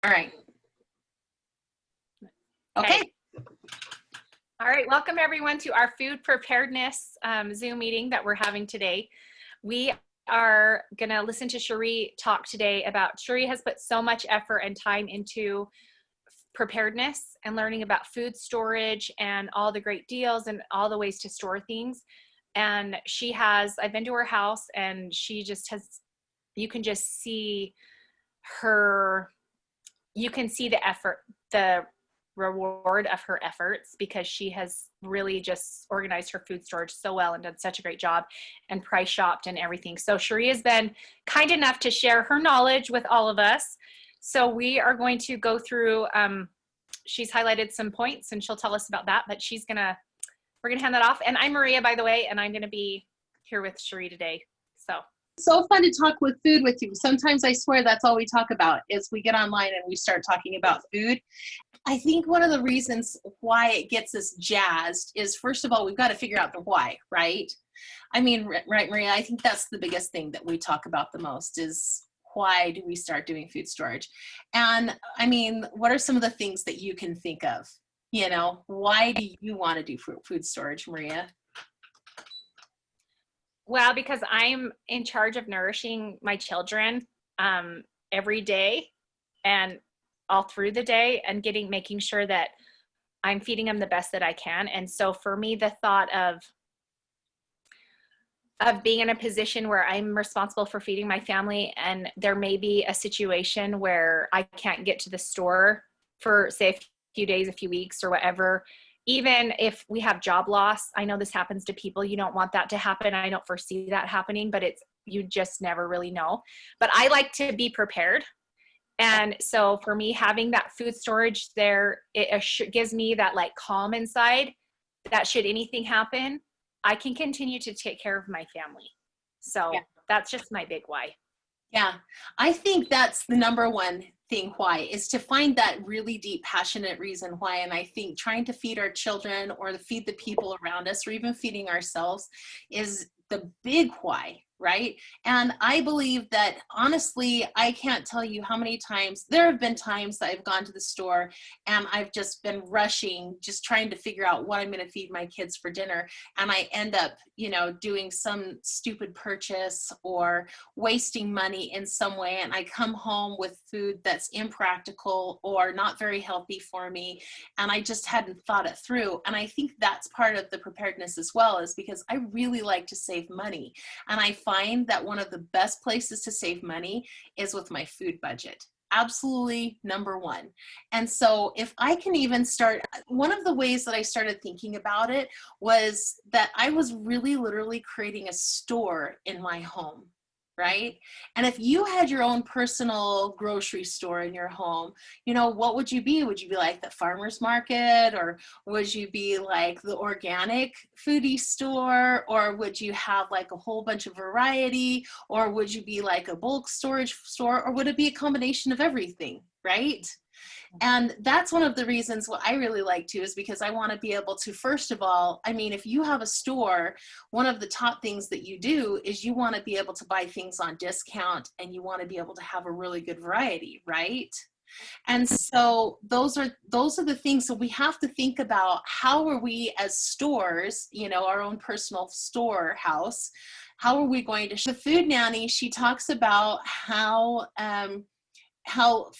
All right. Okay. All right, welcome everyone to our food preparedness Zoom meeting that we're having today. We are gonna listen to Sharee talk today about, Sharee has put so much effort and time into preparedness and learning about food storage and all the great deals and all the ways to store things. And she has, I've been to her house and she just has, you can just see her, you can see the effort, the reward of her efforts, because she has really just organized her food storage so well and done such a great job and price shopped and everything. So Sharee has been kind enough to share her knowledge with all of us. So we are going to go through, she's highlighted some points and she'll tell us about that, but we're gonna hand that off. And I'm Maria, by the way, and I'm gonna be here with Sharee today, So fun to talk with food with you. Sometimes I swear that's all we talk about is we get online and we start talking about food. I think one of the reasons why it gets us jazzed is, first of all, we've got to figure out the why, right? I mean, right, Maria? I think that's the biggest thing that we talk about the most is why do we start doing food storage? And I mean, what are some of the things that you can think of? You know, why do you want to do food storage, Maria? well, because I'm in charge of nourishing my children every day and all through the day, and making sure that I'm feeding them the best that I can. And so for me, the thought of being in a position where I'm responsible for feeding my family, and there may be a situation where I can't get to the store for, say, a few days, a few weeks or whatever, even if we have job loss. I know this happens to people. You don't want that to happen. I don't foresee that happening, but you just never really know. But I like to be prepared. And so for me, having that food storage there, it gives me that like calm inside that should anything happen, I can continue to take care of my family. So yeah, that's just my big why. Yeah, I think that's the number one thing why, is to find that really deep, passionate reason why. And I think trying to feed our children or to feed the people around us or even feeding ourselves is the big why, right? And I believe that, honestly, I can't tell you how many times, there have been times that I've gone to the store and I've just been rushing, just trying to figure out what I'm going to feed my kids for dinner. And I end up, you know, doing some stupid purchase or wasting money in some way. And I come home with food that's impractical or not very healthy for me. And I just hadn't thought it through. And I think that's part of the preparedness as well, is because I really like to save money. And I find that one of the best places to save money is with my food budget. Absolutely number one. And so if I can even start, one of the ways that I started thinking about it was that I was really literally creating a store in my home. Right? And if you had your own personal grocery store in your home, you know, what would you be? Would you be like the farmer's market, or would you be like the organic foodie store, or would you have like a whole bunch of variety, or would you be like a bulk storage store, or would it be a combination of everything, right? And that's one of the reasons what I really like to, is because I want to be able to, first of all, I mean, if you have a store, one of the top things that you do is you want to be able to buy things on discount, and you want to be able to have a really good variety, right? And so those are the things. So we have to think about, how are we as stores, you know, our own personal storehouse, how are we going to, the food nanny, she talks about how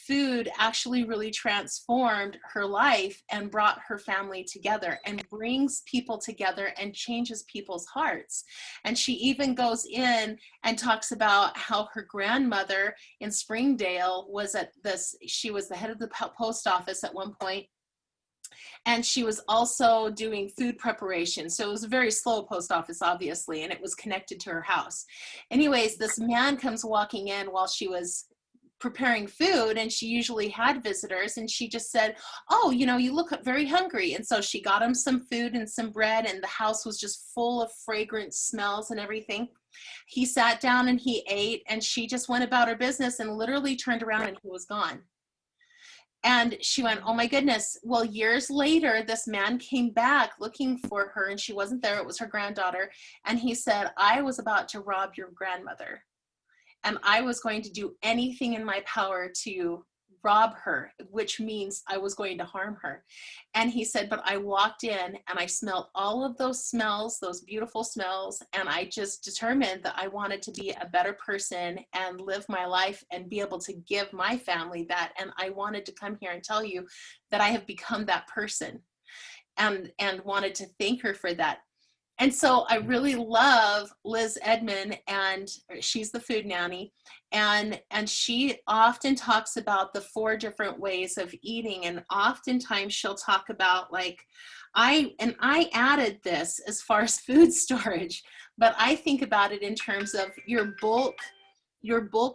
food actually really transformed her life and brought her family together and brings people together and changes people's hearts. And she even goes in and talks about how her grandmother in Springdale was she was the head of the post office at one point, and she was also doing food preparation. So it was a very slow post office, obviously, and it was connected to her house. Anyways, this man comes walking in while she was preparing food, and she usually had visitors, and she just said, oh, you know, you look very hungry. And so she got him some food and some bread, and the house was just full of fragrant smells and everything. He sat down and he ate, and she just went about her business and literally turned around and he was gone. And she went, oh my goodness. Well, years later, this man came back looking for her, and she wasn't there. It was her granddaughter. And he said, I was about to rob your grandmother, and I was going to do anything in my power to rob her, which means I was going to harm her. And he said, but I walked in and I smelled all of those smells, those beautiful smells. And I just determined that I wanted to be a better person and live my life and be able to give my family that. And I wanted to come here and tell you that I have become that person, and wanted to thank her for that. And so I really love Liz Edmond, and she's the food nanny. And she often talks about the 4 different ways of eating. And oftentimes she'll talk about, like, I added this as far as food storage, but I think about it in terms of your bulk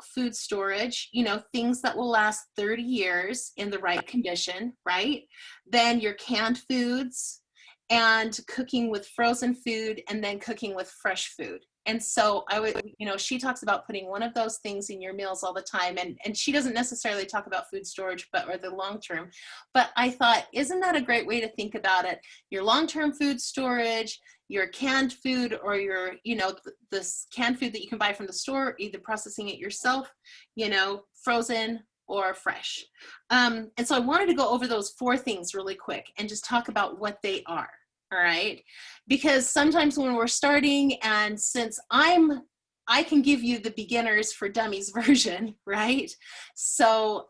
food storage, things that will last 30 years in the right condition, right? Then your canned foods, and cooking with frozen food, and then cooking with fresh food. And so I would, she talks about putting one of those things in your meals all the time. And she doesn't necessarily talk about food storage, or the long-term. But I thought, isn't that a great way to think about it? Your long-term food storage, your canned food, or your, this canned food that you can buy from the store, either processing it yourself, frozen or fresh. And so I wanted to go over those 4 things really quick and just talk about what they are. All right. Because sometimes when we're starting, and since I can give you the beginners for dummies version, right? So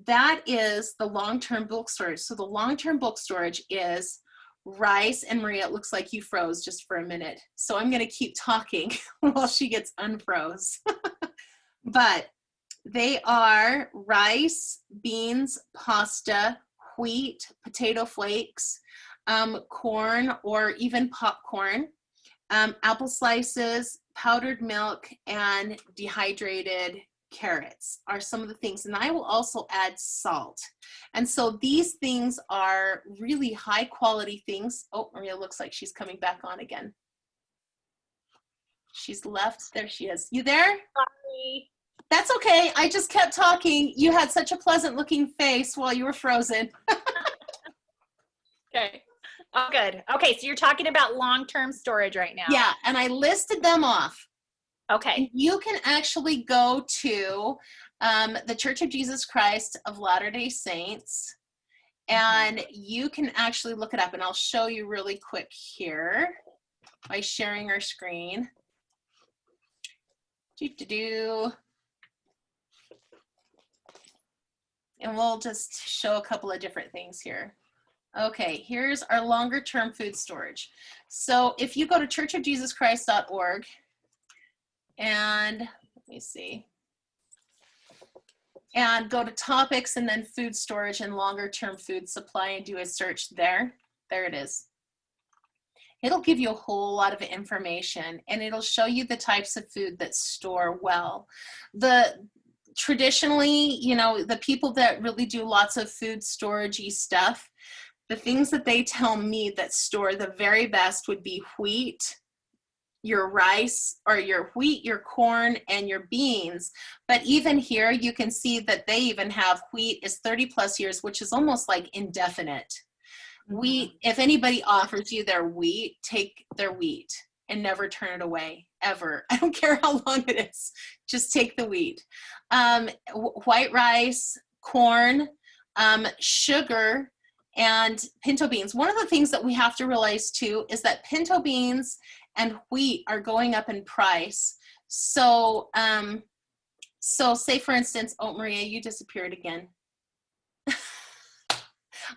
that is the long-term bulk storage. So the long-term bulk storage is rice. And Maria, it looks like you froze just for a minute. So I'm going to keep talking while she gets unfroze. But they are rice, beans, pasta, wheat, potato flakes, corn, or even popcorn, apple slices, powdered milk, and dehydrated carrots are some of the things. And I will also add salt. And so these things are really high quality things. Oh, Maria looks like she's coming back on again. She's left. There she is. You there? Sorry. That's okay. I just kept talking. You had such a pleasant looking face while you were frozen. Okay. Oh, good. Okay, so you're talking about long-term storage right now. Yeah, and I listed them off. Okay. And you can actually go to the Church of Jesus Christ of Latter-day Saints, and you can actually look it up. And I'll show you really quick here by sharing our screen. And we'll just show a couple of different things here. Okay, here's our longer term food storage. So if you go to churchofjesuschrist.org, and let me see, and go to topics and then food storage and longer term food supply, and do a search there. There it is. It'll give you a whole lot of information, and it'll show you the types of food that store well. Traditionally, the people that really do lots of food storage-y stuff, the things that they tell me that store the very best would be wheat, your rice, or your wheat, your corn, and your beans. But even here, you can see that they even have wheat is 30 plus years, which is almost like indefinite. Wheat, if anybody offers you their wheat, take their wheat and never turn it away, ever. I don't care how long it is, just take the wheat. White rice, corn, sugar, and pinto beans. One of the things that we have to realize too is that pinto beans and wheat are going up in price. So, say for instance, oh, Maria, you disappeared again.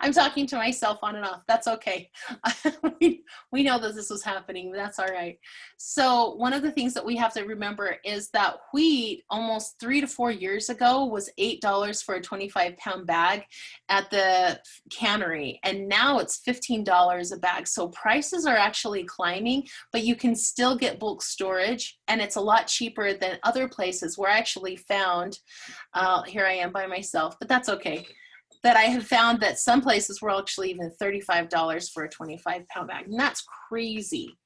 I'm talking to myself on and off. That's okay. we know that this was happening. That's all right. So one of the things that we have to remember is that wheat almost 3 to 4 years ago was $8 for a 25-pound bag at the cannery. And now it's $15 a bag. So prices are actually climbing, but you can still get bulk storage. And it's a lot cheaper than other places where I actually found, here I am by myself, but that's okay. That I have found that some places were actually even $35 for a 25-pound bag, and that's crazy.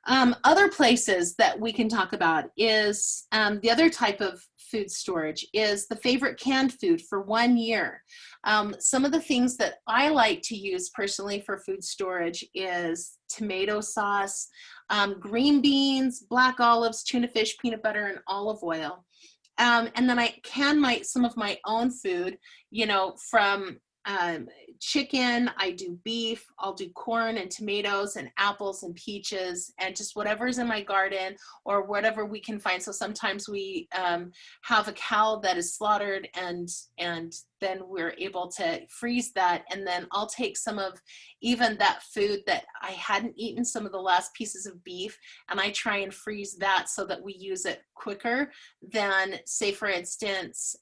Other places that we can talk about is the other type of food storage is the favorite canned food for 1 year. Some of the things that I like to use personally for food storage is tomato sauce, green beans, black olives, tuna fish, peanut butter, and olive oil. And then I can some of my own food, from chicken. I do beef. I'll do corn and tomatoes and apples and peaches and just whatever's in my garden or whatever we can find. So sometimes we have a cow that is slaughtered, and then we're able to freeze that. And then I'll take some of even that food that I hadn't eaten, some of the last pieces of beef, and I try and freeze that so that we use it quicker than, say, for instance,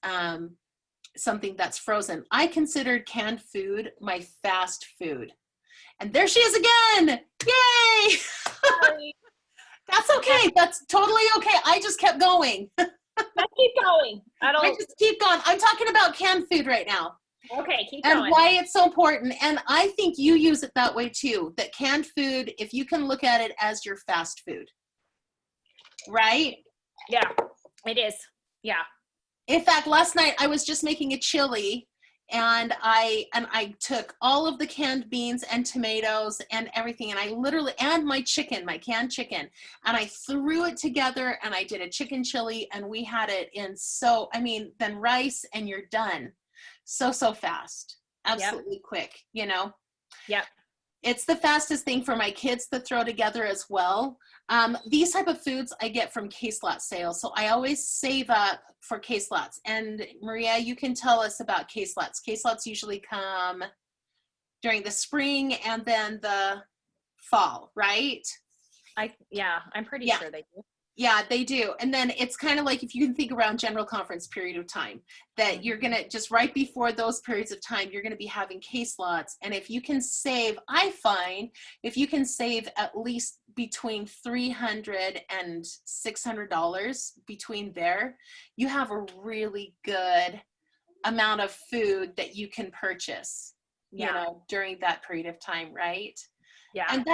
something that's frozen. I considered canned food my fast food. And there she is again. Yay! That's okay. That's totally okay. I just kept going. Let's keep going. I just keep going. I'm talking about canned food right now. Okay, keep going. And why it's so important. And I think you use it that way too, that canned food, if you can look at it as your fast food, right? Yeah, it is. Yeah. In fact, last night I was just making a chili, and I took all of the canned beans and tomatoes and everything, and I literally, and my canned chicken, and I threw it together, and I did a chicken chili, and we had it in then rice, and you're done. So fast. Absolutely quick, Yep. It's the fastest thing for my kids to throw together as well. These type of foods I get from Caselot sales. So I always save up for Caselots. And Maria, you can tell us about Caselots. Caselots usually come during the spring and then the fall, right? I'm pretty sure they do. Yeah, they do. And then it's kind of like, if you can think around general conference period of time, that you're going to just right before those periods of time, you're going to be having Caselots. And if you can save, I find, if you can save at least between $300 and $600 between there, you have a really good amount of food that you can purchase, during that period of time, right? Yeah. And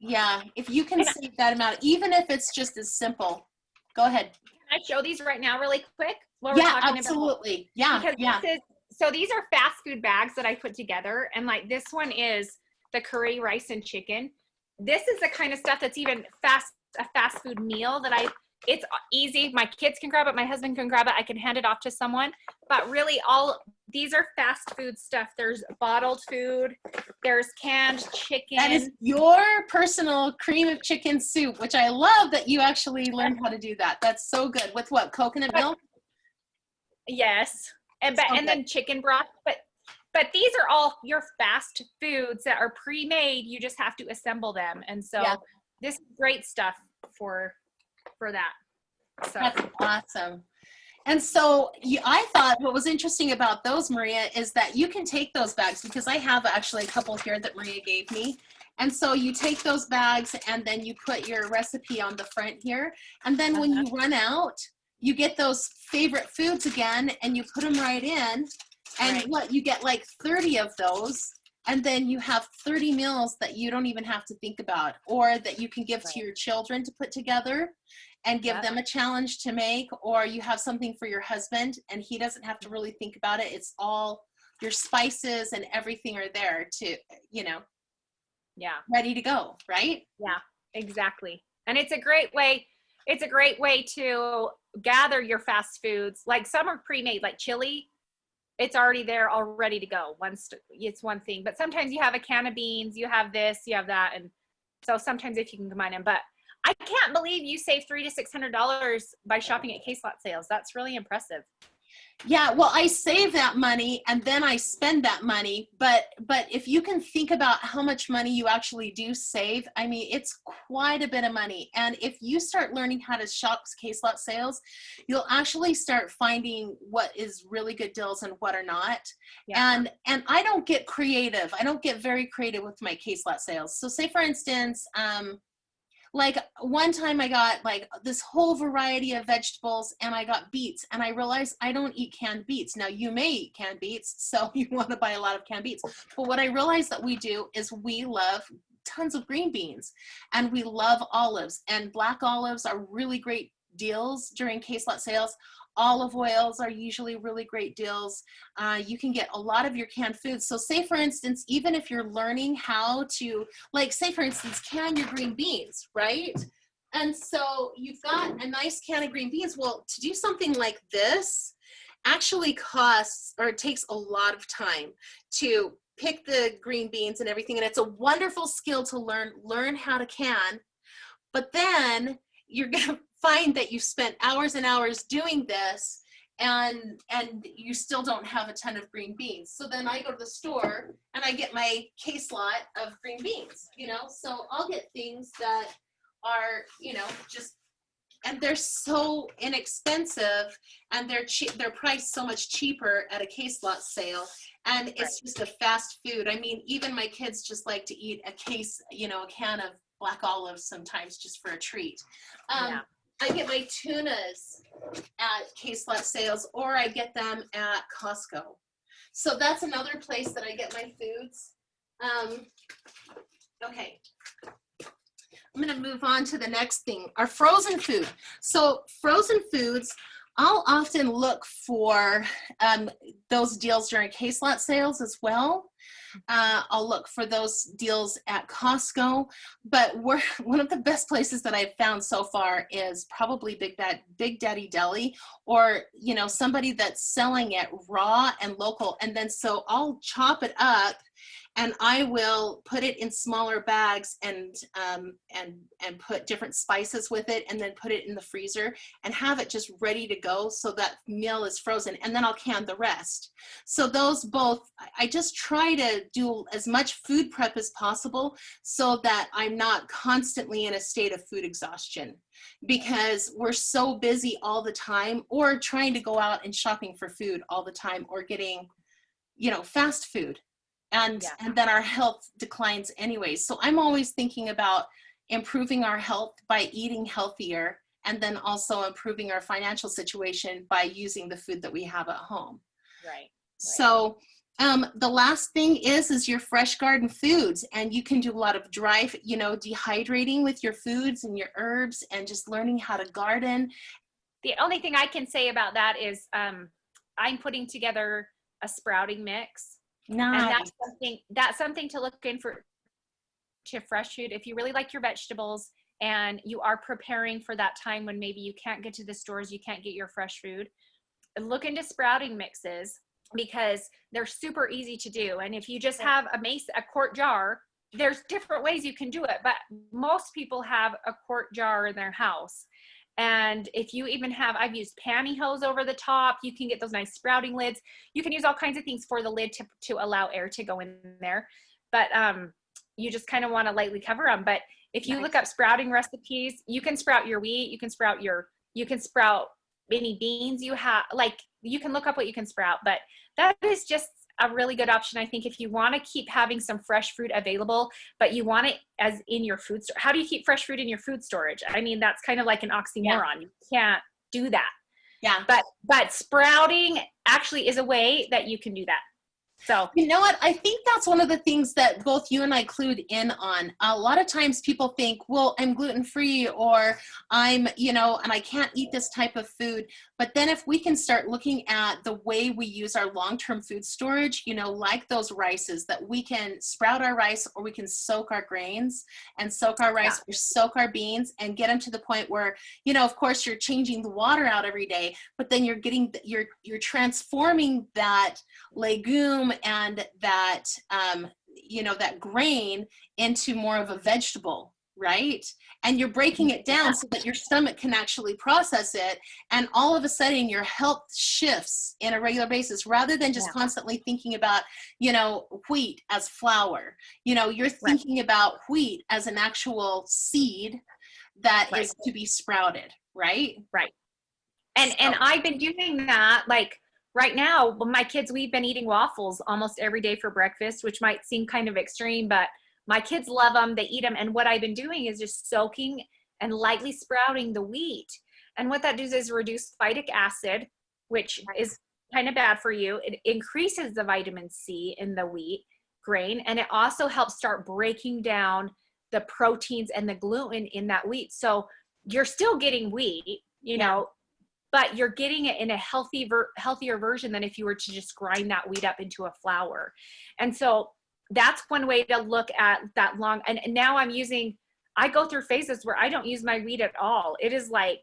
yeah, if you can save that amount, even if it's just as simple. Go ahead. Can I show these right now really quick? Yeah, absolutely. Yeah, because so these are fast food bags that I put together, and like this one is the curry rice and chicken. This is the kind of stuff that's even a fast food meal that it's easy. My kids can grab it. My husband can grab it. I can hand it off to someone. But really, these are fast food stuff. There's bottled food. There's canned chicken. That is your personal cream of chicken soup, which I love that you actually learned how to do that. That's so good. With what? Coconut milk? Yes. And then chicken broth. But these are all your fast foods that are pre-made. You just have to assemble them. And so this is great stuff for that. So that's awesome. And so I thought what was interesting about those, Maria, is that you can take those bags, because I have actually a couple here that Maria gave me. And so you take those bags and then you put your recipe on the front here. And then when you run out, you get those favorite foods again and you put them right in. And you get like 30 of those. And then you have 30 meals that you don't even have to think about, or that you can give to your children to put together and give them a challenge to make, or you have something for your husband and he doesn't have to really think about it. It's all your spices and everything are there to, ready to go, right? Yeah, exactly. And it's a great way to gather your fast foods. Like some are pre-made, like chili. It's already there, all ready to go. It's one thing, but sometimes you have a can of beans, you have this, you have that, and so sometimes if you can combine them. But I can't believe you save $300 to $600 by shopping at Caselot sales. That's really impressive. Yeah, well, I save that money and then I spend that money. But if you can think about how much money you actually do save, I mean, it's quite a bit of money. And if you start learning how to shop Caselot sales, you'll actually start finding what is really good deals and what are not. Yeah. And I don't get creative. I don't get very creative with my Caselot sales. So say, for instance, like one time I got like this whole variety of vegetables and I got beets, and I realized I don't eat canned beets. Now you may eat canned beets, so you want to buy a lot of canned beets. But what I realized that we do is we love tons of green beans and we love olives, and black olives are really great deals during Caselot sales. Olive oils are usually really great deals. You can get a lot of your canned foods. So say, for instance, even if you're learning how to, like, say, for instance, can your green beans, right? And so you've got a nice can of green beans. Well, to do something like this actually costs, or it takes a lot of time to pick the green beans and everything. And it's a wonderful skill to learn how to can. But then you're going to find that you've spent hours and hours doing this, and you still don't have a ton of green beans. So then I go to the store and I get my Caselot of green beans, you know. So I'll get things that are, you know, just, and they're so inexpensive, and they're priced so much cheaper at a Caselot sale, and it's just a fast food. I mean, even my kids just like to eat a can of black olives sometimes just for a treat. I get my tunas at Caselot sales, or I get them at Costco. So that's another place that I get my foods. Okay. I'm going to move on to the next thing, our frozen food. So frozen foods, I'll often look for those deals during Caselot sales as well. I'll look for those deals at Costco, but one of the best places that I've found so far is probably Big Daddy Deli, or, you know, somebody that's selling it raw and local. And then so I'll chop it up and I will put it in smaller bags and put different spices with it, and then put it in the freezer and have it just ready to go, so that meal is frozen, and then I'll can the rest. So those both, I just try to do as much food prep as possible so that I'm not constantly in a state of food exhaustion, because we're so busy all the time, or trying to go out and shopping for food all the time, or getting, you know, fast food. And then our health declines anyways. So I'm always thinking about improving our health by eating healthier, and then also improving our financial situation by using the food that we have at home. Right. So the last thing is your fresh garden foods, and you can do a lot of dry, you know, dehydrating with your foods and your herbs, and just learning how to garden. The only thing I can say about that is I'm putting together a sprouting mix. Nice. And that's something to look in for, to fresh food. If you really like your vegetables and you are preparing for that time when maybe you can't get to the stores, you can't get your fresh food, look into sprouting mixes, because they're super easy to do. And if you just have a quart jar, there's different ways you can do it, but most people have a quart jar in their house. And if you even have, I've used pantyhose over the top, you can get those nice sprouting lids. You can use all kinds of things for the lid to allow air to go in there. But you just kind of want to lightly cover them. But if you look up sprouting recipes, you can sprout your wheat, you can sprout any beans you have, like you can look up what you can sprout. But that is just a really good option, I think, if you want to keep having some fresh fruit available, but you want it as in your food store. How do you keep fresh fruit in your food storage? I mean, that's kind of like an oxymoron. You can't do that. Yeah. But sprouting actually is a way that you can do that. So, you know what? I think that's one of the things that both you and I clued in on. A lot of times people think, well, I'm gluten-free, or I'm, you know, and I can't eat this type of food. But then if we can start looking at the way we use our long-term food storage, you know, like those rices, that we can sprout our rice, or we can soak our grains and soak our rice, or soak our beans, and get them to the point where, you know, of course you're changing the water out every day, but then you're getting, you're transforming that legume and that, you know, that grain into more of a vegetable, right? And you're breaking it down so that your stomach can actually process it. And all of a sudden your health shifts in a regular basis, rather than just constantly thinking about, you know, wheat as flour. You know, you're thinking about wheat as an actual seed that is to be sprouted, right? Right. And I've been doing that, like, right now, my kids, we've been eating waffles almost every day for breakfast, which might seem kind of extreme, but my kids love them. They eat them. And what I've been doing is just soaking and lightly sprouting the wheat. And what that does is reduce phytic acid, which is kind of bad for you. It increases the vitamin C in the wheat grain. And it also helps start breaking down the proteins and the gluten in that wheat. So you're still getting wheat, you know, but you're getting it in a healthier version than if you were to just grind that wheat up into a flour. And so that's one way to look at that long. And now I'm using I go through phases where I don't use my wheat at all. It is like,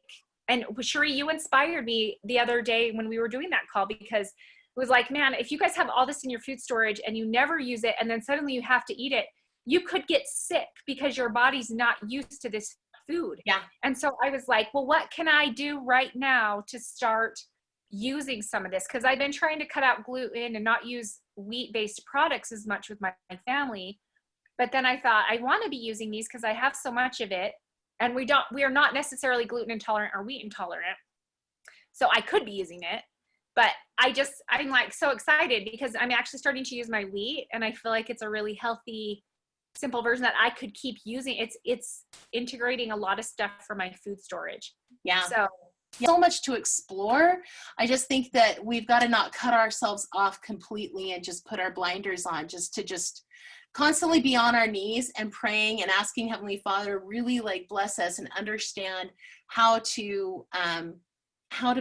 and Sharee, you inspired me the other day when we were doing that call, because it was like, man, if you guys have all this in your food storage and you never use it, and then suddenly you have to eat it, you could get sick because your body's not used to this food. Yeah. And so I was like, well, what can I do right now to start using some of this? Because I've been trying to cut out gluten and not use wheat-based products as much with my family. But then I thought, I want to be using these because I have so much of it. And we are not necessarily gluten intolerant or wheat intolerant. So I could be using it. But I'm like so excited because I'm actually starting to use my wheat, and I feel like it's a really healthy, simple version that I could keep using. It's integrating a lot of stuff for my food storage. Yeah. So much to explore. I just think that we've got to not cut ourselves off completely and just put our blinders on, just constantly be on our knees and praying and asking Heavenly Father really like bless us and understand how to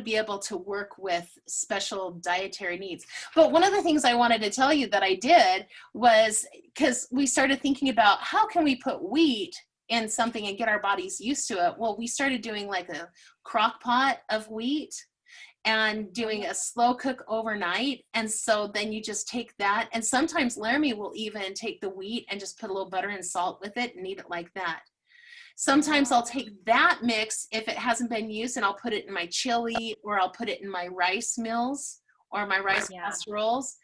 be able to work with special dietary needs. But one of the things I wanted to tell you that I did was, because we started thinking about how can we put wheat in something and get our bodies used to it. Well, we started doing like a crock pot of wheat and doing a slow cook overnight. And so then you just take that, and sometimes Laramie will even take the wheat and just put a little butter and salt with it and eat it like that. Sometimes I'll take that mix if it hasn't been used, and I'll put it in my chili, or I'll put it in my rice meals or my rice casseroles.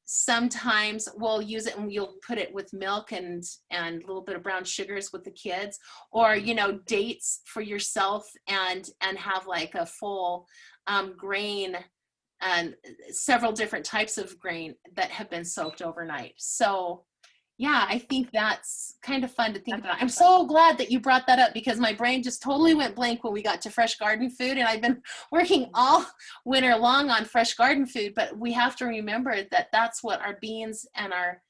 Sometimes we'll use it and you'll put it with milk and a little bit of brown sugars with the kids, or, you know, dates for yourself and have like a full grain and several different types of grain that have been soaked overnight. So yeah, I think that's kind of fun to think about. I'm so glad that you brought that up, because my brain just totally went blank when we got to fresh garden food, and I've been working all winter long on fresh garden food, but we have to remember that that's what our beans and our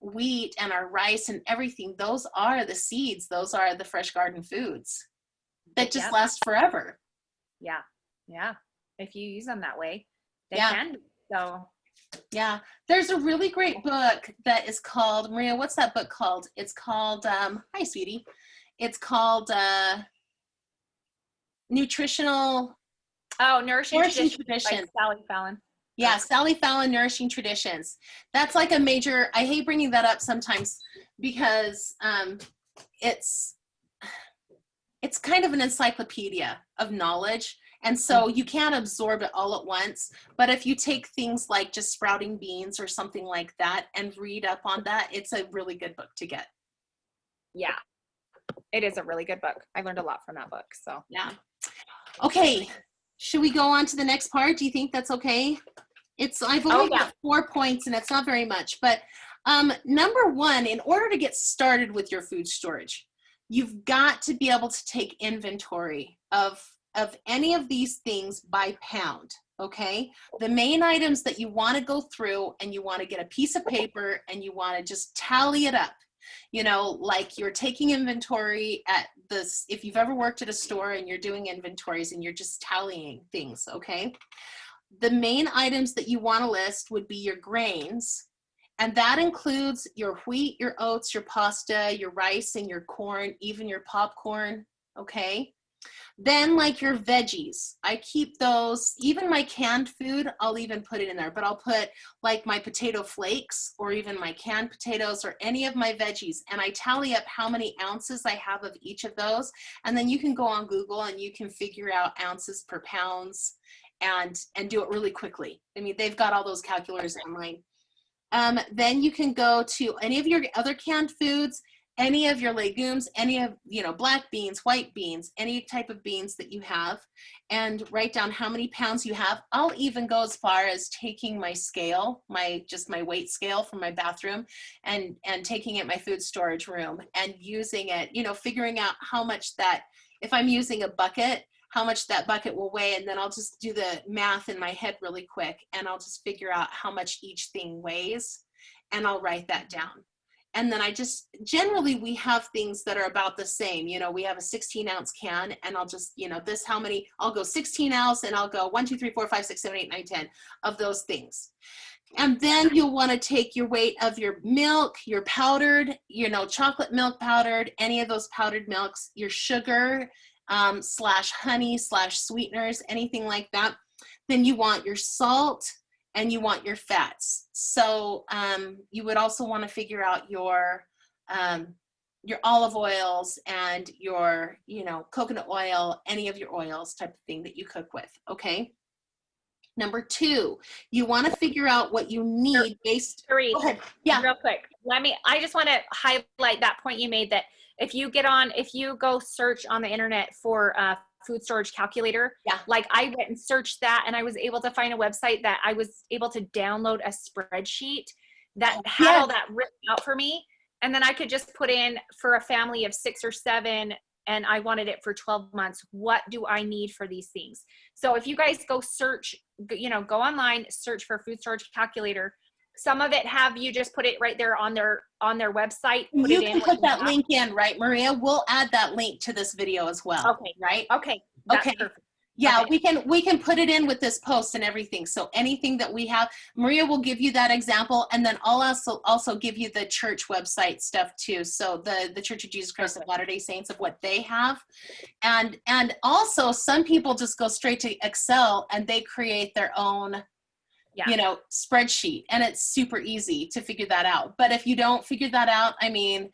wheat and our rice and everything, those are the seeds, those are the fresh garden foods that just last forever. Yeah. If you use them that way, they can. So yeah, there's a really great book that is called, Maria, what's that book called? It's called, hi, sweetie. It's called Nourishing Traditions. By Sally Fallon. Yeah, Sally Fallon, Nourishing Traditions. That's like a major, I hate bringing that up sometimes because it's kind of an encyclopedia of knowledge. And so you can't absorb it all at once. But if you take things like just sprouting beans or something like that and read up on that, it's a really good book to get. Yeah, it is a really good book. I learned a lot from that book. So yeah. Okay, should we go on to the next part? Do you think that's okay? I've only got 4 points, and it's not very much. But number one, in order to get started with your food storage, you've got to be able to take inventory of any of these things by pound, okay? The main items that you want to go through, and you want to get a piece of paper and you want to just tally it up. You know, like you're taking inventory at this, if you've ever worked at a store and you're doing inventories and you're just tallying things, okay? The main items that you want to list would be your grains, and that includes your wheat, your oats, your pasta, your rice, and your corn, even your popcorn, okay? Then like your veggies, I keep those, even my canned food, I'll even put it in there, but I'll put like my potato flakes or even my canned potatoes or any of my veggies, and I tally up how many ounces I have of each of those. And then you can go on Google and you can figure out ounces per pounds and do it really quickly. I mean, they've got all those calculators online. Then you can go to any of your other canned foods, any of your legumes, any of, you know, black beans, white beans, any type of beans that you have, and write down how many pounds you have. I'll even go as far as taking my scale, my weight scale from my bathroom, and taking it in my food storage room and using it, you know, figuring out how much that, if I'm using a bucket, how much that bucket will weigh, and then I'll just do the math in my head really quick, and I'll just figure out how much each thing weighs, and I'll write that down. And then I just, generally we have things that are about the same. You know, we have a 16-ounce can, and I'll just, you know, this how many, I'll go 16 ounce, and I'll go 1, 2, 3, 4, 5, 6, 7, 8, 9, 10 of those things. And then you'll want to take your weight of your milk, your powdered, chocolate milk powdered, any of those powdered milks, your sugar, slash honey, slash sweeteners, anything like that. Then you want your salt and you want your fats. So you would also want to figure out your olive oils and your, coconut oil, any of your oils type of thing that you cook with, okay? Number 2, you want to figure out what you need based. Sharee, Go ahead. Yeah. real quick. I just want to highlight that point you made, that if you go search on the internet for food storage calculator, yeah, like I went and searched that, and I was able to find a website that I was able to download a spreadsheet that had all that written out for me. And then I could just put in for a family of 6 or 7, and I wanted it for 12 months. What do I need for these things? So if you guys go search, go online, search for food storage calculator. Some of it have you just put it right there on their website. You can put that link in, right, Maria? We'll add that link to this video as well. Okay. Right? Okay. That's okay. Perfect. Yeah, okay. we can put it in with this post and everything. So anything that we have, Maria will give you that example, and then I'll also give you the church website stuff too. So the Church of Jesus Christ of Latter-day Saints, of what they have. And also some people just go straight to Excel and they create their own spreadsheet, and it's super easy to figure that out. But if you don't figure that out, I mean,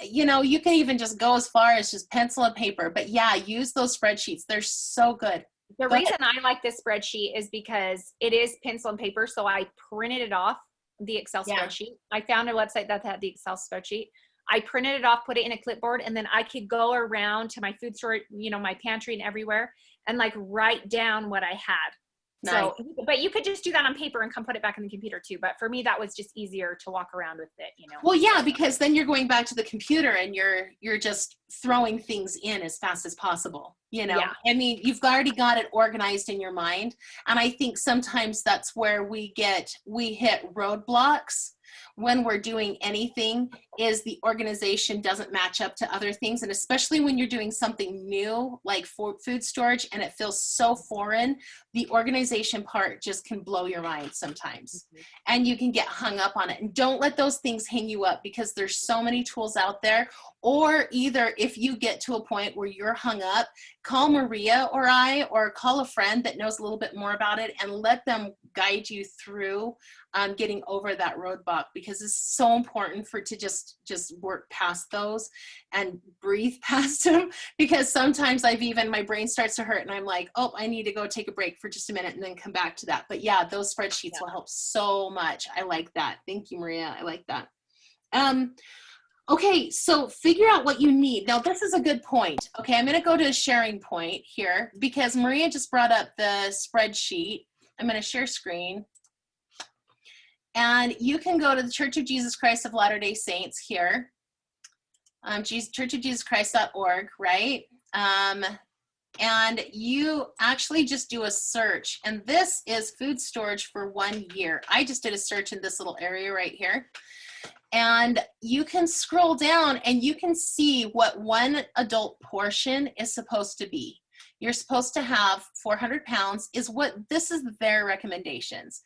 you can even just go as far as just pencil and paper. But yeah, use those spreadsheets. They're so good. The reason I like this spreadsheet is because it is pencil and paper. So I printed it off, the Excel spreadsheet. I found a website that had the Excel spreadsheet. I printed it off, put it in a clipboard, and then I could go around to my food store, my pantry and everywhere, and like write down what I had. Nice. So, but you could just do that on paper and come put it back in the computer too. But for me, that was just easier to walk around with it, Well, yeah, because then you're going back to the computer and you're just throwing things in as fast as possible. Yeah. I mean, you've already got it organized in your mind. And I think sometimes that's where we hit roadblocks when we're doing anything, is the organization doesn't match up to other things. And especially when you're doing something new, like for food storage, and it feels so foreign, the organization part just can blow your mind sometimes. Mm-hmm. And you can get hung up on it. And don't let those things hang you up, because there's so many tools out there. Or either if you get to a point where you're hung up, call Maria or or call a friend that knows a little bit more about it, and let them guide you through getting over that roadblock, because it's so important to just work past those and breathe past them. Because sometimes my brain starts to hurt and I'm like, oh, I need to go take a break for just a minute and then come back to that. But yeah, those spreadsheets will help so much. I like that. Thank you, Maria. I like that. Okay, so figure out what you need. Now, this is a good point. Okay, I'm going to go to a sharing point here, because Maria just brought up the spreadsheet. I'm going to share screen. And you can go to the Church of Jesus Christ of Latter-day Saints here, churchofjesuschrist.org, right? And you actually just do a search. And this is food storage for 1 year. I just did a search in this little area right here. And you can scroll down and you can see what one adult portion is supposed to be. You're supposed to have 400 pounds this is their recommendations.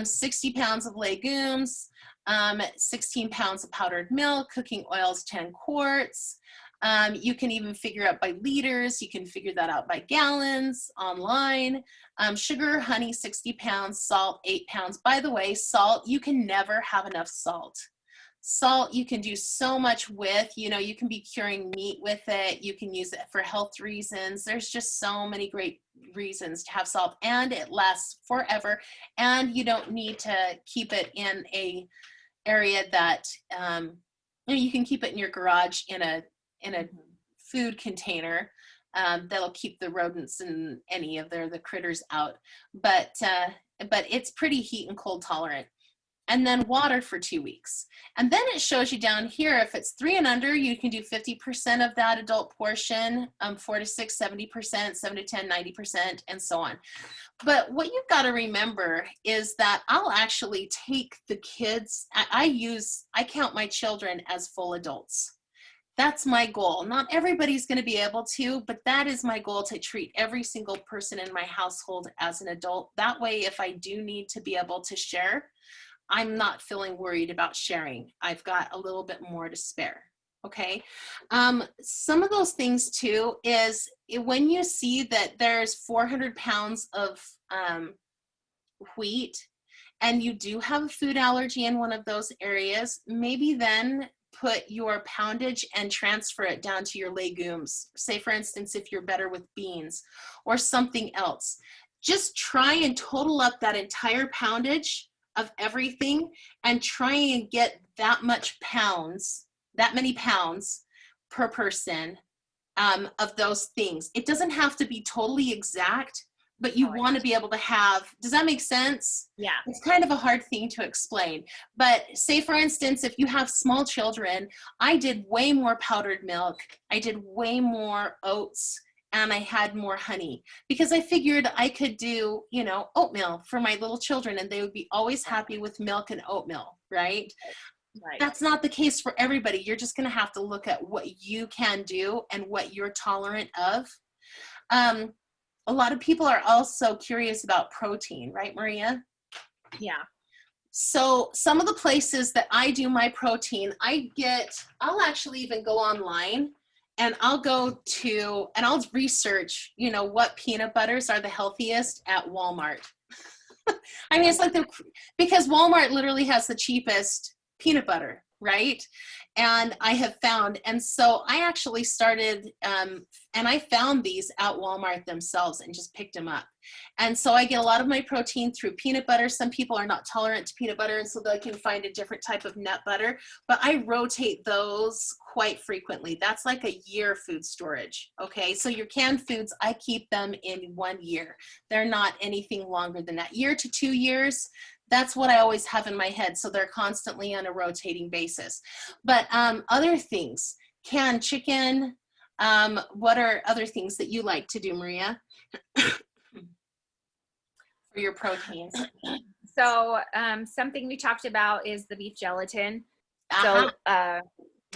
60 pounds of legumes, 16 pounds of powdered milk, cooking oils, 10 quarts. You can even figure out by liters. You can figure that out by gallons online. Sugar, honey, 60 pounds, salt, 8 pounds. By the way, salt, you can never have enough salt. Salt, you can do so much with, you can be curing meat with it. You can use it for health reasons. There's just so many great reasons to have salt, and it lasts forever. And you don't need to keep it in a area that, you can keep it in your garage in a food container that'll keep the rodents and any of the critters out. But it's pretty heat and cold tolerant. And then water for 2 weeks. And then it shows you down here, if it's 3 and under, you can do 50% of that adult portion, 4 to 6, 70%, 7 to 10, 90%, and so on. But what you've got to remember is that I'll actually take the kids, I count my children as full adults. That's my goal. Not everybody's going to be able to, but that is my goal, to treat every single person in my household as an adult. That way, if I do need to be able to share, I'm not feeling worried about sharing. I've got a little bit more to spare. Okay. Some of those things too is when you see that there's 400 pounds of wheat and you do have a food allergy in one of those areas, maybe then put your poundage and transfer it down to your legumes. Say, for instance, if you're better with beans or something else, just try and total up that entire poundage of everything and try and get that many pounds per person of those things. It doesn't have to be totally exact, but you want to be able to have, does that make sense? Yeah. It's kind of a hard thing to explain. But say, for instance, if you have small children, I did way more powdered milk. I did way more oats, and I had more honey because I figured I could do, oatmeal for my little children and they would be always happy with milk and oatmeal, right? Right. That's not the case for everybody. You're just going to have to look at what you can do and what you're tolerant of. A lot of people are also curious about protein, right, Maria? Yeah. So some of the places that I do my protein, I'll actually even go online and I'll research, what peanut butters are the healthiest at Walmart. I mean, it's like because Walmart literally has the cheapest peanut butter, right? And I have found, and so I actually started, and I found these at Walmart themselves and just picked them up. And so I get a lot of my protein through peanut butter. Some people are not tolerant to peanut butter, and so they can find a different type of nut butter, but I rotate those quite frequently. That's like a year food storage, okay? So your canned foods, I keep them in 1 year. They're not anything longer than that. 1 to 2 years, that's what I always have in my head. So they're constantly on a rotating basis. But other things, canned chicken, what are other things that you like to do, Maria, for your proteins? So something we talked about is the beef gelatin. Uh-huh. So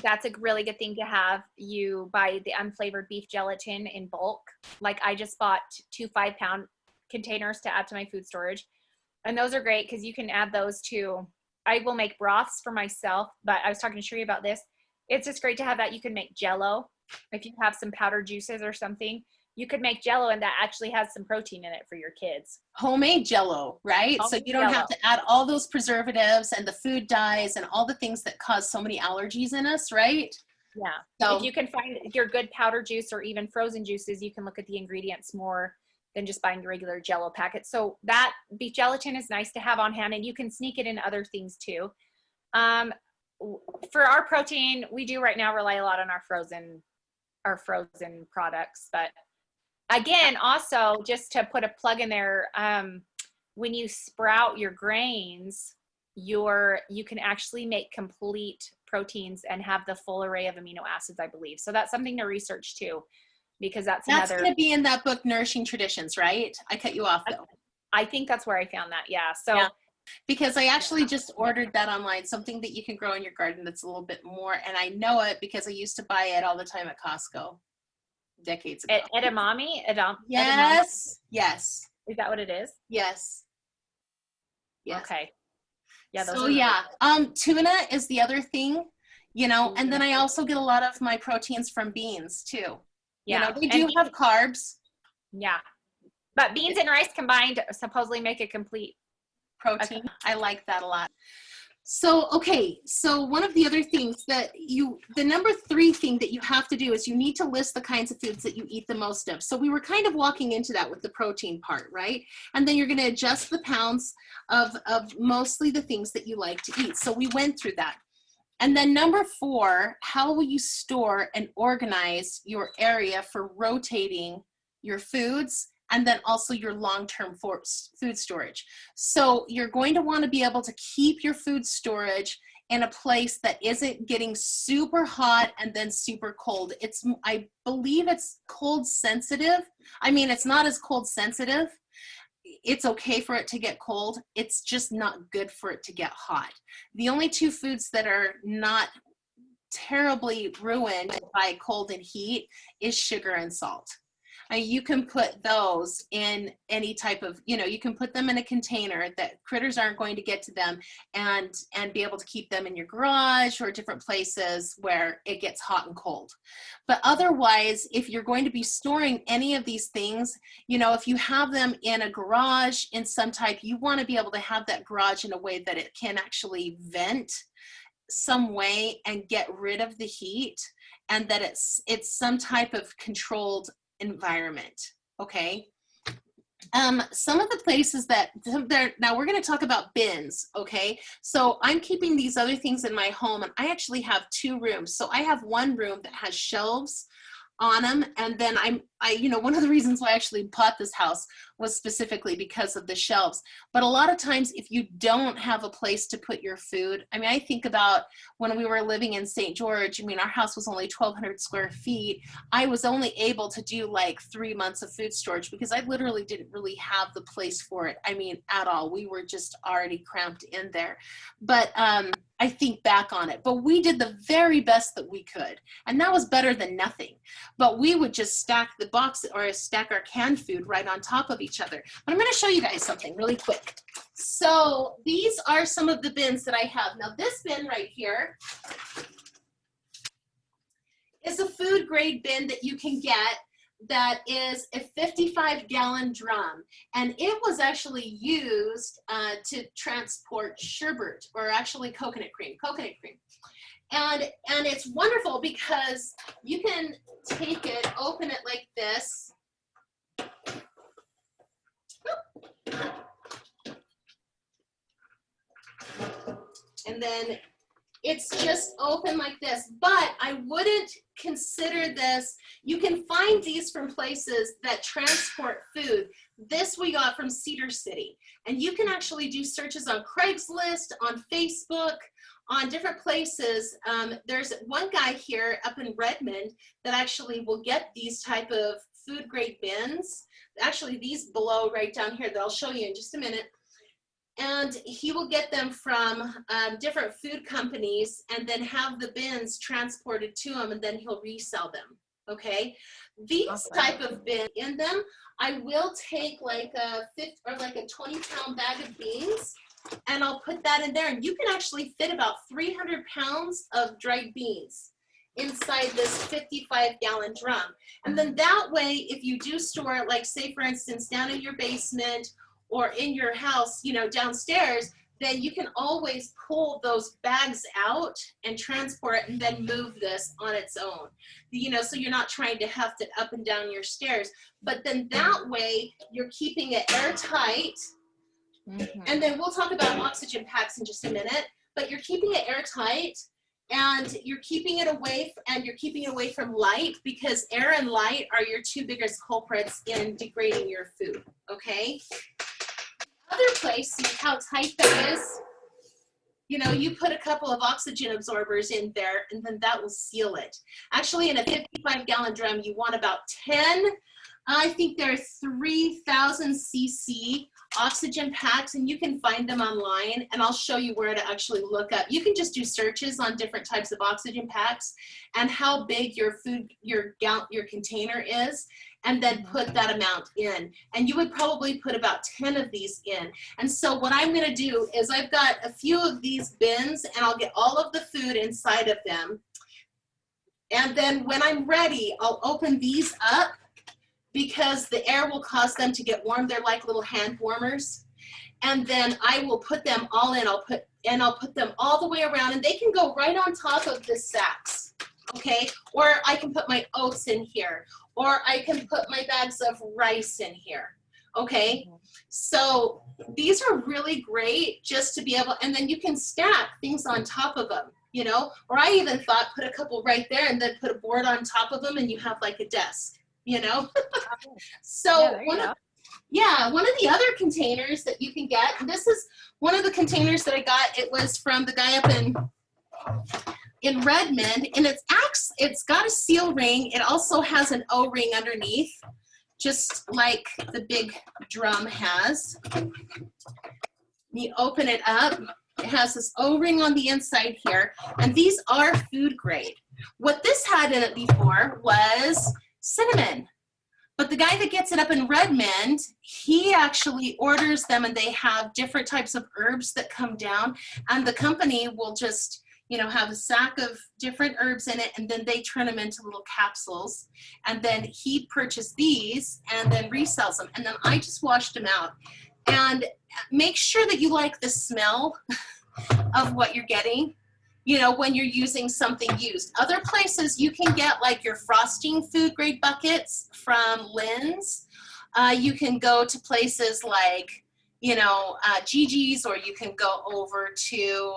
that's a really good thing to have. You buy the unflavored beef gelatin in bulk. Like I just bought 2 5-pound containers to add to my food storage. And those are great because you can add those to, I will make broths for myself, but I was talking to Sharee about this. It's just great to have that. You can make Jell-O. If you have some powdered juices or something, you could make Jell-O and that actually has some protein in it for your kids. Homemade Jell-O, right? So you don't have to add all those preservatives and the food dyes and all the things that cause so many allergies in us, right? Yeah. So if you can find your good powdered juice or even frozen juices, you can look at the ingredients more than just buying regular Jell-O packets. So that beef gelatin is nice to have on hand, and you can sneak it in other things too. For our protein, we do right now rely a lot on our frozen products. But again, also just to put a plug in there, when you sprout your grains, you can actually make complete proteins and have the full array of amino acids, I believe. So that's something to research too. Because that's going to be in that book, Nourishing Traditions, right? I cut you off though. I think that's where I found that. Yeah. So, yeah. Because I actually just ordered that online, something that you can grow in your garden that's a little bit more. And I know it because I used to buy it all the time at Costco decades ago. Edamame? Yes. Yes. Is that what it is? Yes. Yes. Okay. Yeah. So yeah. Tuna is the other thing, and then I also get a lot of my proteins from beans too. Yeah. They do have carbs. Yeah. But beans and rice combined supposedly make a complete protein. Okay. I like that a lot. So, okay. So one of the other things the number 3 thing that you have to do is you need to list the kinds of foods that you eat the most of. So we were kind of walking into that with the protein part, right? And then you're going to adjust the pounds of mostly the things that you like to eat. So we went through that. And then number 4, how will you store and organize your area for rotating your foods and then also your long-term food storage? So you're going to want to be able to keep your food storage in a place that isn't getting super hot and then super cold. I believe it's cold sensitive. I mean, it's not as cold sensitive. It's okay for it to get cold. It's just not good for it to get hot. The only 2 foods that are not terribly ruined by cold and heat is sugar and salt. You can put those in any type of, you can put them in a container that critters aren't going to get to them, and be able to keep them in your garage or different places where it gets hot and cold. But otherwise, if you're going to be storing any of these things, if you have them in a garage in some type, you want to be able to have that garage in a way that it can actually vent some way and get rid of the heat, and that it's some type of controlled environment. Okay. Some of the places that now we're going to talk about bins. Okay. So I'm keeping these other things in my home, and I actually have 2 rooms. So I have one room that has shelves on them, and then one of the reasons why I actually bought this house was specifically because of the shelves. But a lot of times, if you don't have a place to put your food, I think about when we were living in St. George. Our house was only 1,200 square feet. I was only able to do like 3 months of food storage because I literally didn't really have the place for it. At all. We were just already cramped in there. But I think back on it, but we did the very best that we could, and that was better than nothing. But we would just stack the box or stack our canned food right on top of each other. But I'm going to show you guys something really quick. So these are some of the bins that I have. Now this bin right here is a food grade bin that you can get, that is a 55-gallon drum, and it was actually used to transport sherbet, or actually coconut cream. And it's wonderful because you can take it, open it like this. And then it's just open like this, but I wouldn't consider this. You can find these from places that transport food. This we got from Cedar City, and you can actually do searches on Craigslist, on Facebook, on different places. There's one guy here up in Redmond that actually will get these type of food grade bins. Actually, these below right down here that I'll show you in just a minute. And he will get them from different food companies, and then have the bins transported to him, and then he'll resell them. Okay, these type of bin in them, I will take like a 20-pound bag of beans, and I'll put that in there, and you can actually fit about 300 pounds of dried beans inside this 55-gallon drum. And then that way, if you do store it, like say for instance down in your basement or in your house, downstairs, then you can always pull those bags out and transport it, and then move this on its own. So you're not trying to heft it up and down your stairs. But then that way, you're keeping it airtight. Mm-hmm. And then we'll talk about oxygen packs in just a minute. But you're keeping it airtight, and you're keeping it away from light, because air and light are your 2 biggest culprits in degrading your food. Okay. Other place, see how tight that is? You put a couple of oxygen absorbers in there, and then that will seal it. Actually, in a 55-gallon drum, you want about 10, I think they're 3,000 cc oxygen packs, and you can find them online, and I'll show you where to actually look up. You can just do searches on different types of oxygen packs and how big your container is, and then put that amount in. And you would probably put about 10 of these in. And so what I'm gonna do is I've got a few of these bins, and I'll get all of the food inside of them. And then when I'm ready, I'll open these up, because the air will cause them to get warm. They're like little hand warmers. And then I will put them all in. I'll put them all the way around, and they can go right on top of the sacks. Okay, or I can put my oats in here, or I can put my bags of rice in here. Okay, so these are really great just to be able, and then you can stack things on top of them, or I even thought put a couple right there and then put a board on top of them, and you have like a desk, So one of the other containers that you can get, and this is one of the containers that I got, it was from the guy up in Redmond, and it's got a seal ring. It also has an O-ring underneath, just like the big drum has. You open it up, it has this O-ring on the inside here, and these are food grade. What this had in it before was cinnamon, But the guy that gets it up in Redmond, he actually orders them, and they have different types of herbs that come down, and the company will just, you know, have a sack of different herbs in it, and then they turn them into little capsules, and then he purchased these and then resells them. And then I just washed them out. And make sure that you like the smell of what you're getting, you know, when you're using something used. Other places you can get like your frosting food grade buckets from Lynn's. You can go to places like, you know, Gigi's, or you can go over to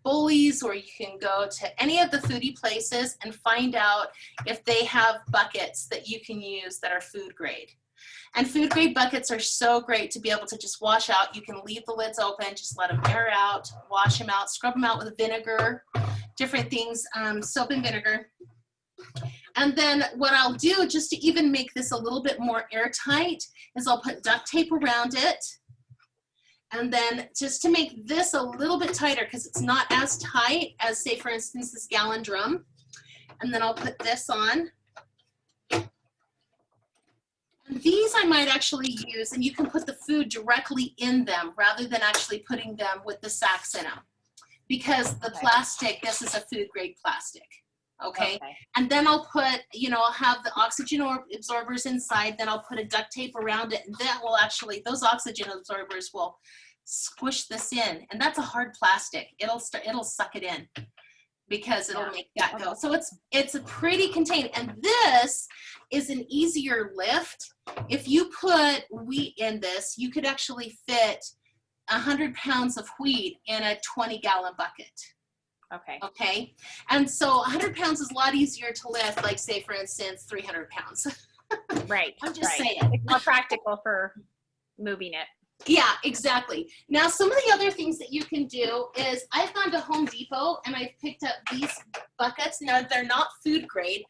Bully's, or you can go to any of the foodie places and find out if they have buckets that you can use that are food grade. And food grade buckets are so great to be able to just wash out. You can leave the lids open, just let them air out, wash them out, scrub them out with vinegar, different things, soap and vinegar. And then what I'll do, just to even make this a little bit more airtight, is I'll put duct tape around it. And then just to make this a little bit tighter, because it's not as tight as, say, for instance, this gallon drum. And then I'll put this on. And these I might actually use, and you can put the food directly in them rather than actually putting them with the sacks in them. Because the plastic, this is a food grade plastic. Okay. And then I'll put, you know, I'll have the oxygen absorbers inside, then I'll put a duct tape around it, and that will actually, those oxygen absorbers will squish this in. And that's a hard plastic. It'll suck it in, because it'll make that go. So it's a pretty contained, and this is an easier lift. If you put wheat in this, you could actually fit 100 pounds of wheat in a 20-gallon bucket. Okay. And so 100 pounds is a lot easier to lift, like, say, for instance, 300 pounds. Right. I'm just saying. It's more practical for moving it. Yeah, exactly. Now, some of the other things that you can do is, I've gone to Home Depot and I've picked up these buckets. Now, they're not food grade,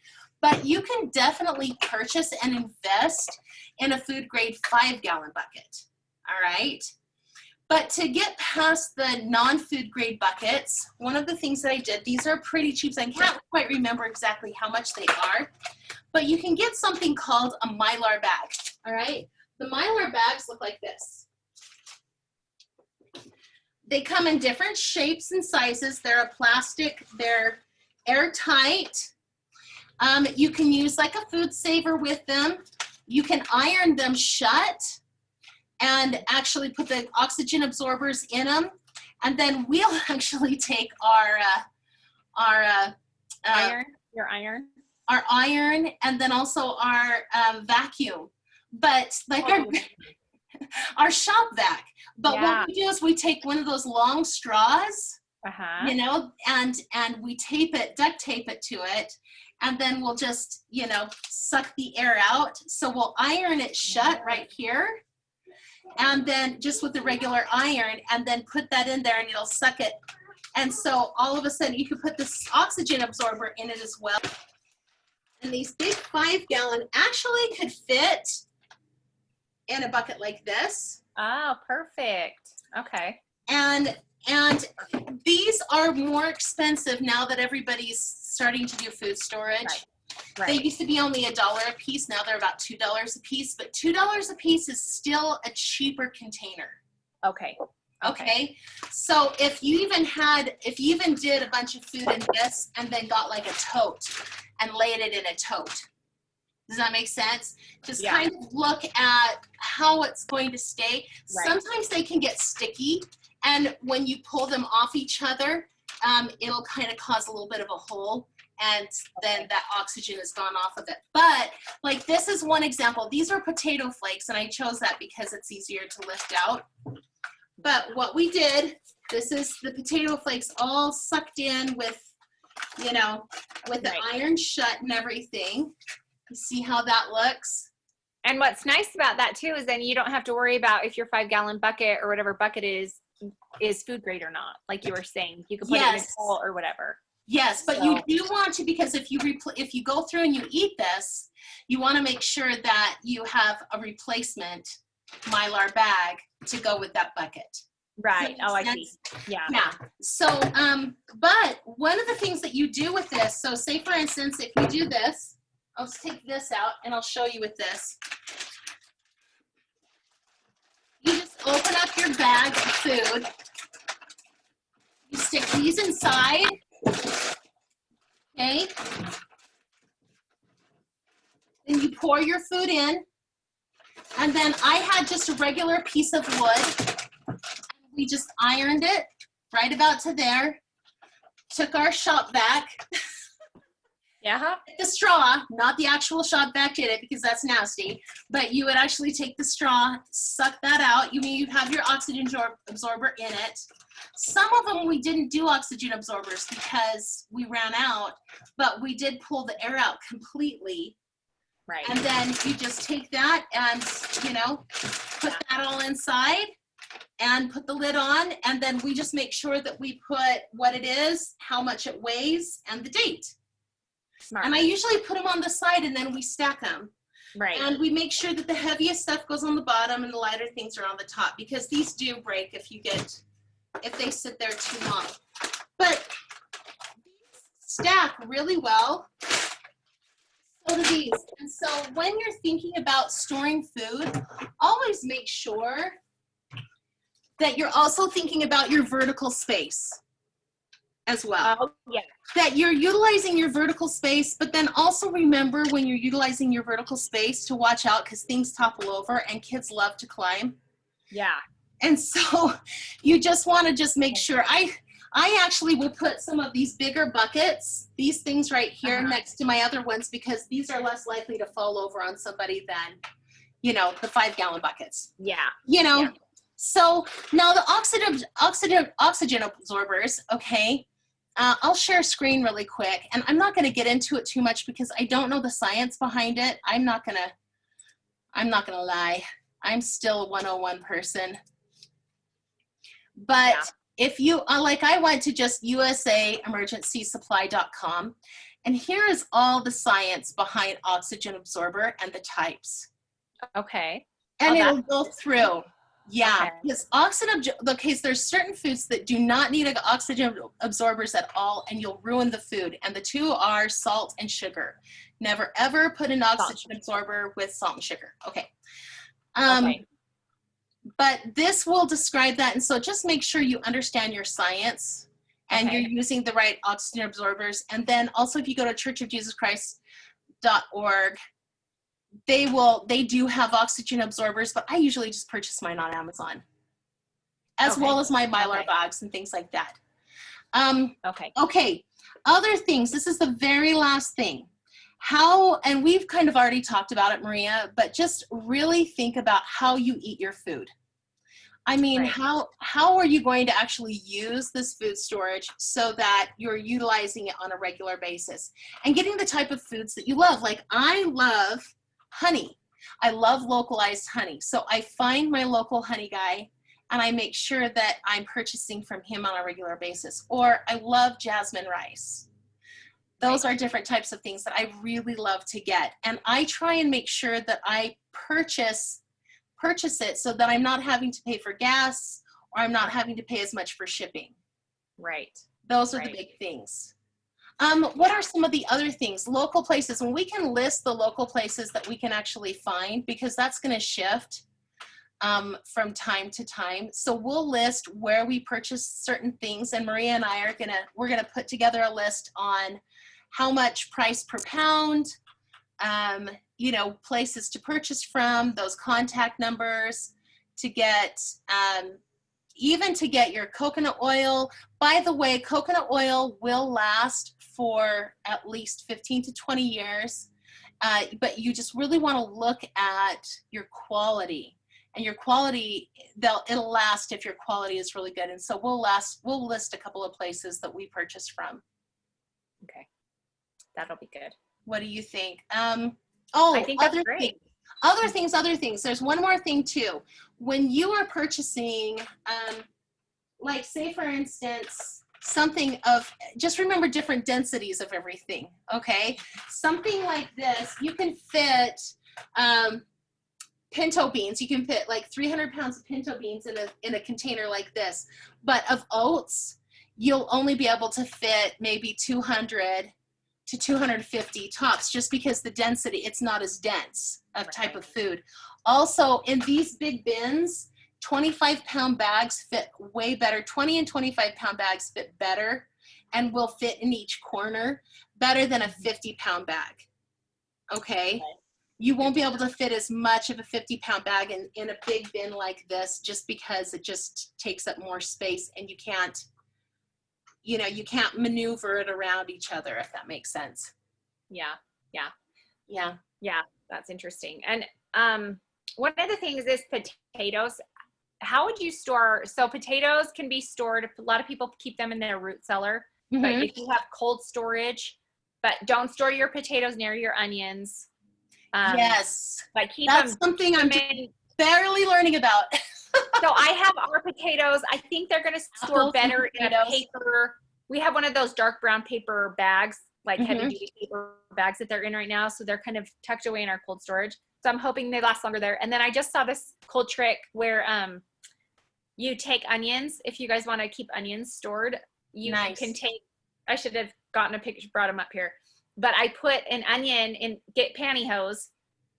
but you can definitely purchase and invest in a food grade 5-gallon bucket. All right. But to get past the non-food grade buckets, one of the things that I did, these are pretty cheap, so I can't quite remember exactly how much they are, but you can get something called a Mylar bag. All right. The Mylar bags look like this. They come in different shapes and sizes. They're a plastic, they're airtight. You can use like a food saver with them. You can iron them shut and actually put the oxygen absorbers in them. And then we'll actually take our iron, and then also our vacuum. But like our shop vac. But what we do is we take one of those long straws, you know, and we tape it, duct tape it to it, and then we'll just, you know, suck the air out. So we'll iron it shut right here, and then just with the regular iron, and then put that in there, and it'll suck it. And so all of a sudden you can put this oxygen absorber in it as well. And these big 5-gallon actually could fit in a bucket like this. Oh, perfect. Okay. And these are more expensive now that everybody's starting to do food storage. Right. They used to be only $1 a piece. Now they're about $2 a piece, but $2 a piece is still a cheaper container. Okay. So if you even did a bunch of food in this and then got like a tote and laid it in a tote. Does that make sense? Just kind of look at how it's going to stay. Right. Sometimes they can get sticky, and when you pull them off each other, it'll kind of cause a little bit of a hole, and then that oxygen is gone off of it. But like this is one example. These are potato flakes, and I chose that because it's easier to lift out. But what we did, this is the potato flakes all sucked in with, you know, with the iron shut and everything. You see how that looks? And what's nice about that too is then you don't have to worry about if your 5-gallon bucket or whatever bucket is food grade or not. Like you were saying, you can put it in a bowl or whatever. Yes, but you do want to, because if you go through and you eat this, you want to make sure that you have a replacement Mylar bag to go with that bucket. Right. Oh, I see. Yeah. Yeah. So, but one of the things that you do with this, so say for instance, if you do this, I'll just take this out and I'll show you with this. You just open up your bag of food. You stick these inside. Okay. Then you pour your food in. And then I had just a regular piece of wood. We just ironed it right about to there. Took our shop vac. Yeah. The straw, not the actual shop vac in it because that's nasty, but you would actually take the straw, suck that out. You have your oxygen absorber in it. Some of them we didn't do oxygen absorbers because we ran out, but we did pull the air out completely. Right. And then you just take that and, put that all inside and put the lid on. And then we just make sure that we put what it is, how much it weighs, and the date. Smart. And I usually put them on the side and then we stack them. Right. And we make sure that the heaviest stuff goes on the bottom and the lighter things are on the top because these do break if they sit there too long. But these stack really well. So do these. And so when you're thinking about storing food, always make sure that you're also thinking about your vertical space as well. Oh, yeah. That you're utilizing your vertical space, but then also remember when you're utilizing your vertical space to watch out because things topple over and kids love to climb. Yeah. And so you just want to just make sure. I actually will put some of these bigger buckets, these things right here next to my other ones because these are less likely to fall over on somebody than, the 5-gallon buckets. Yeah. Yeah. So now the oxygen absorbers, okay. I'll share a screen really quick, and I'm not going to get into it too much because I don't know the science behind it. I'm not gonna lie. I'm still a 101 person. But if you, I went to just usaemergencysupply.com, and here is all the science behind oxygen absorber and the types. Okay. And it'll go through. Yeah, Okay. because there's certain foods that do not need oxygen absorbers at all, and you'll ruin the food. And the two are salt and sugar. Never ever put an oxygen absorber with salt and sugar. Okay. But this will describe that, and so just make sure you understand your science and you're using the right oxygen absorbers. And then also, if you go to churchofjesuschrist.org, they do have oxygen absorbers, but I usually just purchase mine on Amazon, as well as my Mylar bags and things like that. Okay. Other things. This is the very last thing. And we've kind of already talked about it, Maria, but just really think about how you eat your food. I mean, how are you going to actually use this food storage so that you're utilizing it on a regular basis and getting the type of foods that you love? Like I love honey. I love localized honey. So I find my local honey guy and I make sure that I'm purchasing from him on a regular basis. Or I love jasmine rice. Those are different types of things that I really love to get. And I try and make sure that I purchase it so that I'm not having to pay for gas or I'm not having to pay as much for shipping. Right. Those are the big things. What are some of the other things? Local places, and we can list the local places that we can actually find because that's going to shift from time to time. So we'll list where we purchase certain things, and Maria and I we're gonna put together a list on how much price per pound, places to purchase from, those contact numbers to get, even to get your coconut oil. By the way, coconut oil will last for at least 15 to 20 years, but you just really want to look at your quality. And your quality, it'll last if your quality is really good. And so we'll list a couple of places that we purchase from. Okay, that'll be good. What do you think? I think that's great. Other things. There's one more thing too. When you are purchasing, like say for instance, something of, just remember different densities of everything, okay? Something like this, you can fit pinto beans. You can fit like 300 pounds of pinto beans in a container like this. But of oats, you'll only be able to fit maybe 200 to 250 tops, just because the density, it's not as dense of type of food. Also, in these big bins, 25-pound bags fit way better. 20 and 25-pound bags fit better and will fit in each corner better than a 50-pound bag. Okay? You won't be able to fit as much of a 50-pound bag in a big bin like this, just because it just takes up more space, and you can't, you know, you can't maneuver it around each other, if that makes sense. Yeah. That's interesting. And one of the things is potatoes. How would you store? So potatoes can be stored. A lot of people keep them in their root cellar, but if you have cold storage, but don't store your potatoes near your onions. Yes, but keep that's them, something I'm barely learning about. So I have our potatoes. I think they're going to store better in a paper. We have one of those dark brown paper bags, like heavy duty paper bags that they're in right now. So they're kind of tucked away in our cold storage. So I'm hoping they last longer there. And then I just saw this cool trick where you take onions. If you guys want to keep onions stored, you can take, I should have gotten a picture, brought them up here. But I put an onion in, get pantyhose,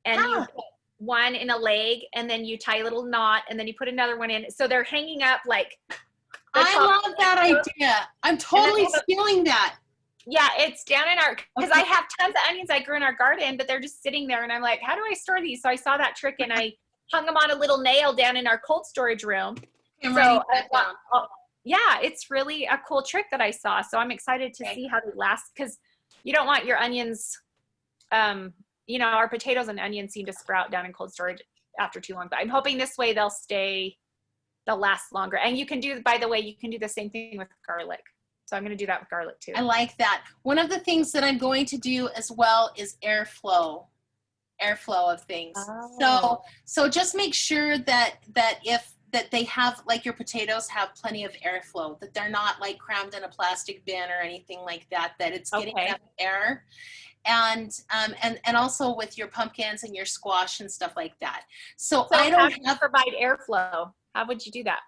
and you put one in a leg, and then you tie a little knot, and then you put another one in. So they're hanging up like. I love that idea. I'm totally stealing that. Yeah, it's down in our, because I have tons of onions I grew in our garden, but they're just sitting there, and I'm like, how do I store these? So I saw that trick, and I hung them on a little nail down in our cold storage room. So yeah, it's really a cool trick that I saw. So I'm excited to see how they last, because you don't want your onions, you know, our potatoes and onions seem to sprout down in cold storage after too long, but I'm hoping this way they'll last longer. And you can do, by the way, you can do the same thing with garlic. So I'm going to do that with garlic too. I like that. One of the things that I'm going to do as well is airflow of things. So just make sure that they have, like, your potatoes have plenty of airflow, that they're not like crammed in a plastic bin or anything like that, that it's getting enough air. And also with your pumpkins and your squash and stuff like that. So I don't have to provide airflow. How would you do that?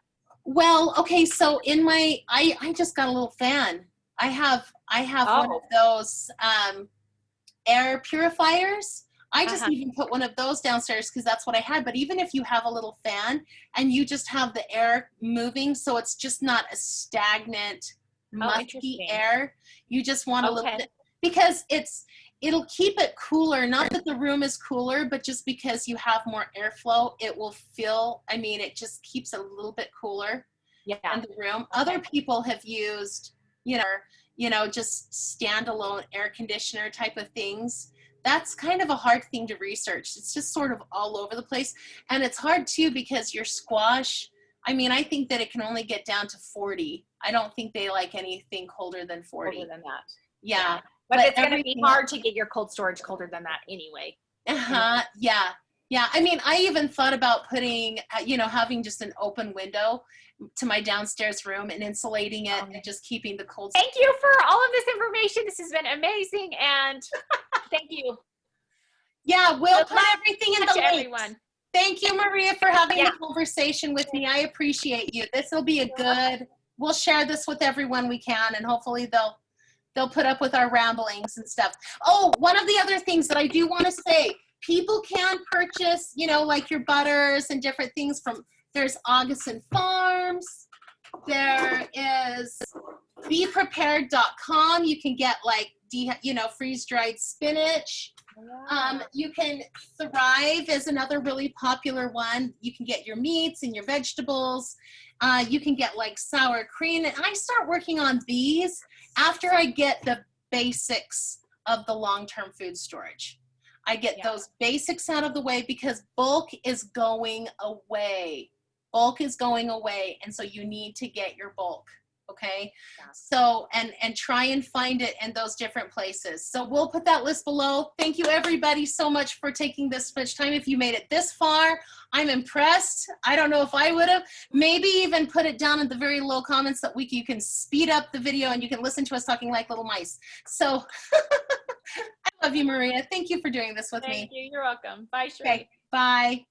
Well, okay, so in my, I just got a little fan. I have one of those air purifiers. I just even put one of those downstairs because that's what I had. But even if you have a little fan and you just have the air moving, so it's just not a stagnant, musky air, you just want a little bit, because it'll keep it cooler. Not that the room is cooler, but just because you have more airflow, it will feel, I mean, it just keeps it a little bit cooler in the room. Other people have used, you know, just standalone air conditioner type of things. That's kind of a hard thing to research. It's just sort of all over the place. And it's hard too, because your squash, I mean, I think that it can only get down to 40. I don't think they like anything colder than 40. Colder than that. Yeah. But it's going to be hard to get your cold storage colder than that anyway. Yeah. I mean, I even thought about putting, you know, having just an open window to my downstairs room and insulating it and just keeping the cold. Thank you for all of this information. This has been amazing. And thank you. Yeah, we'll put everything in the links. Everyone. Thank you, Maria, for having a conversation with me. I appreciate you. This will be a good, we'll share this with everyone we can, and hopefully they'll put up with our ramblings and stuff. Oh, one of the other things that I do want to say, people can purchase, you know, like your butters and different things from, there's Augustin Farms, there is beprepared.com. You can get like, you know, freeze-dried spinach. You can Thrive is another really popular one. You can get your meats and your vegetables. You can get like sour cream. And I start working on these after I get the basics of the long-term food storage. I get those basics out of the way because bulk is going away. Bulk is going away. And so you need to get your bulk. Okay. So, and try and find it in those different places. So we'll put that list below. Thank you everybody so much for taking this much time. If you made it this far, I'm impressed. I don't know if I would have. Maybe even put it down in the very low comments that you can speed up the video and you can listen to us talking like little mice. So I love you, Maria. Thank you for doing this with me. Thank you. You're welcome. Bye, Sharee. Okay. Bye.